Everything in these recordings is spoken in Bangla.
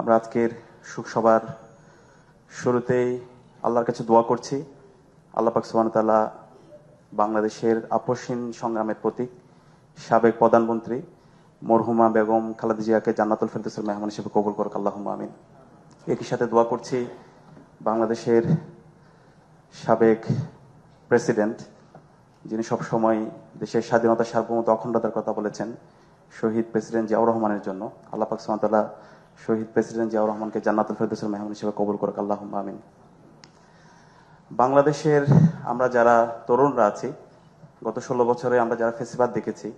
আমরা আজকের শোকসভার শুরুতেই আল্লাহর কাছে দোয়া করছি, আল্লাহ পাক সুবহানাহু ওয়া তাআলা বাংলাদেশের আপসহীন সংগ্রামের প্রতীক সাবেক প্রধানমন্ত্রী মরহুমা বেগম খালেদা জিয়াকে জান্নাতুল ফেরদৌসের মেহমান হিসেবে কবুল করুক, আল্লাহুম্মা আমিন। একই সাথে দোয়া করছি বাংলাদেশের সাবেক প্রেসিডেন্ট, যিনি সবসময় দেশের স্বাধীনতা, সার্বভৌমত্ব, অখণ্ডতার কথা বলেছেন, শহীদ প্রেসিডেন্ট জিয়াউর রহমানের জন্য আল্লাহ পাক সুবহানাহু ওয়া তাআলা শহীদ প্রেসিডেন্ট জিয়াউর রহমানকে জান্নাতুল ফেরদৌসের মেহমান হিসেবে কবুল করুক, আল্লাহুম্মা আমিন। বাংলাদেশের আমরা যারা তরুণরা আছি, গত 16 বছরে আমরা যারা ফেসিবাদ দেখেছি,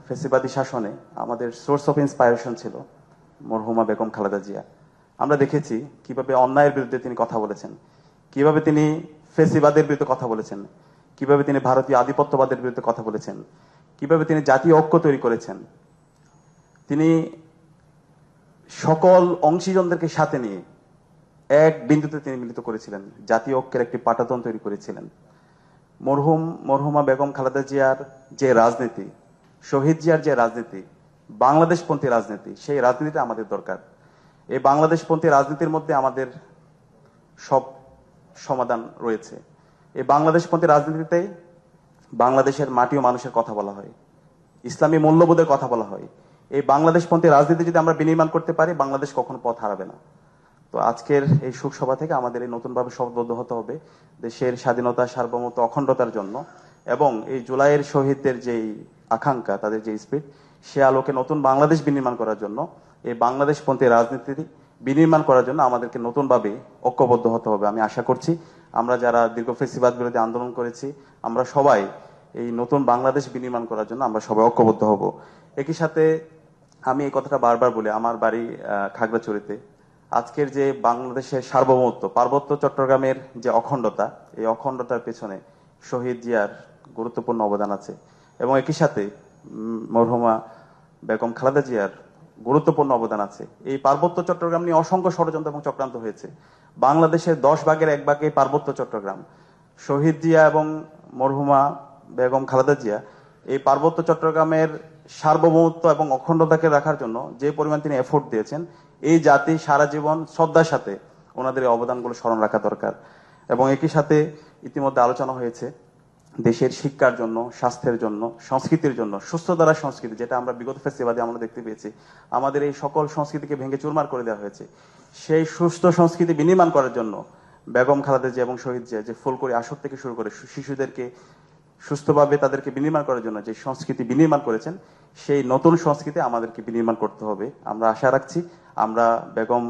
ফেসিবাদী শাসনে আমাদের সোর্স অফ ইন্সপায়ারেশন ছিল মরহুমা বেগম খালেদা জিয়া। আমরা দেখেছি কিভাবে অন্যায়ের বিরুদ্ধে তিনি কথা বলেছেন, কিভাবে তিনি ফেসিবাদের বিরুদ্ধে কথা বলেছেন, কিভাবে তিনি ভারতীয় আধিপত্যবাদের বিরুদ্ধে কথা বলেছেন, কিভাবে তিনি জাতীয় ঐক্য তৈরি করেছেন। তিনি সকল অংশীজনদেরকে সাথে নিয়ে এক বিন্দুতে তিনি মিলিত করেছিলেন, জাতীয় ঐক্যের একটি পাটাতন তৈরি করেছিলেন। মরহুমা বেগম খালেদা জিয়ার যে রাজনীতি, শহীদ জিয়ার যে রাজনীতি, বাংলাদেশপন্থী রাজনীতি, সেই রাজনীতিটা আমাদের দরকার। এই বাংলাদেশপন্থী রাজনীতির মধ্যে আমাদের সব সমাধান রয়েছে। এই বাংলাদেশপন্থী রাজনীতিতেই বাংলাদেশের মাটি ও মানুষের কথা বলা হয়, ইসলামী মূল্যবোধের কথা বলা হয়। এই বাংলাদেশপন্থী রাজনীতি যদি আমরা বিনির্মাণ করতে পারি, বাংলাদেশ কখনো পথ হারাবে না। তো আজকের এই শোকসভা থেকে আমাদের এই নতুনভাবে শপথবদ্ধ হতে হবে দেশের স্বাধীনতা, সার্বভৌমত্ব, অখণ্ডতার জন্য, এবং এই জুলাইয়ের শহীদদের যেই আকাঙ্ক্ষা, তাদের যে স্পিরিট, সে আলোকে নতুন বাংলাদেশ বিনির্মাণ করার জন্য, এই বাংলাদেশপন্থী রাজনীতি বিনির্মাণ করার জন্য আমাদেরকে নতুনভাবে ঐক্যবদ্ধ হতে হবে। আমি আশা করছি আমরা যারা দীর্ঘ ফেসিবাদ বিরোধী আন্দোলন করেছি, আমরা সবাই এই নতুন বাংলাদেশ বিনির্মাণ করার জন্য আমরা সবাই ঐক্যবদ্ধ হব। একই সাথে আমি এই কথাটা বারবার বলি, আমার বাড়ি খাগড়াছড়িতে। আজকের যে বাংলাদেশের সার্বভৌমত্ব, পার্বত্য চট্টগ্রামের যে অখণ্ডতা, এই অখণ্ডতার পেছনে শহীদ জিয়ার গুরুত্বপূর্ণ অবদান আছে, এবং একই সাথে মরহুমা বেগম খালেদা জিয়ার গুরুত্বপূর্ণ অবদান আছে। এই পার্বত্য চট্টগ্রাম নিয়ে অসংখ্য ষড়যন্ত্র এবং চক্রান্ত হয়েছে। বাংলাদেশের 10 ভাগের 1 ভাগ এই পার্বত্য চট্টগ্রাম। শহীদ জিয়া এবং মরহুমা বেগম খালেদা জিয়া এই পার্বত্য চট্টগ্রামের সার্বভৌমত্ব এবং অখণ্ডতাকে রাখার জন্য যে পরিমাণ তিনি এফোর্ট দিয়েছেন, এই জাতি সারা জীবন শ্রদ্ধার সাথে ওনাদের এই অবদানগুলো স্মরণ রাখা দরকার। এবং একই সাথে ইতিমধ্যে আলোচনা হয়েছে দেশের শিক্ষার জন্য, স্বাস্থ্যের জন্য, সংস্কৃতির জন্য, সুস্থ ধারা সংস্কৃতি, যেটা আমরা বিগত ফেস্টিভালে আমরা দেখতে পেয়েছি, আমাদের এই সকল সংস্কৃতিকে ভেঙে চুরমার করে দেওয়া হয়েছে। সেই সুস্থ সংস্কৃতি বিনির্মাণ করার জন্য বেগম খালেদা জিয়া এবং শহীদ জিয়া যে ফুলকড়ি আসর থেকে শুরু করে শিশুদেরকে সুস্থভাবে তাদেরকে বিনির্মাণ করার জন্য যে সংস্কৃতি বিনির্মাণ করেছেন, সেই নতুন সংস্কৃতি আমাদেরকে বিনির্মাণ করতে হবে। আমরা আশা রাখছি আমরা বেগম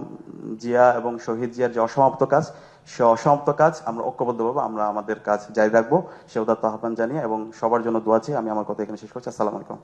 জিয়া এবং শহীদ জিয়ার যে অসমাপ্ত কাজ, সে অসমাপ্ত কাজ আমরা ঐক্যবদ্ধভাবে আমরা আমাদের কাজ জারি রাখবো, সে উদাত্ত আহ্বান জানিয়ে এবং সবার জন্য দোয়া চেয়ে আমি আমার কথা এখানে শেষ করছি। আসসালামু আলাইকুম।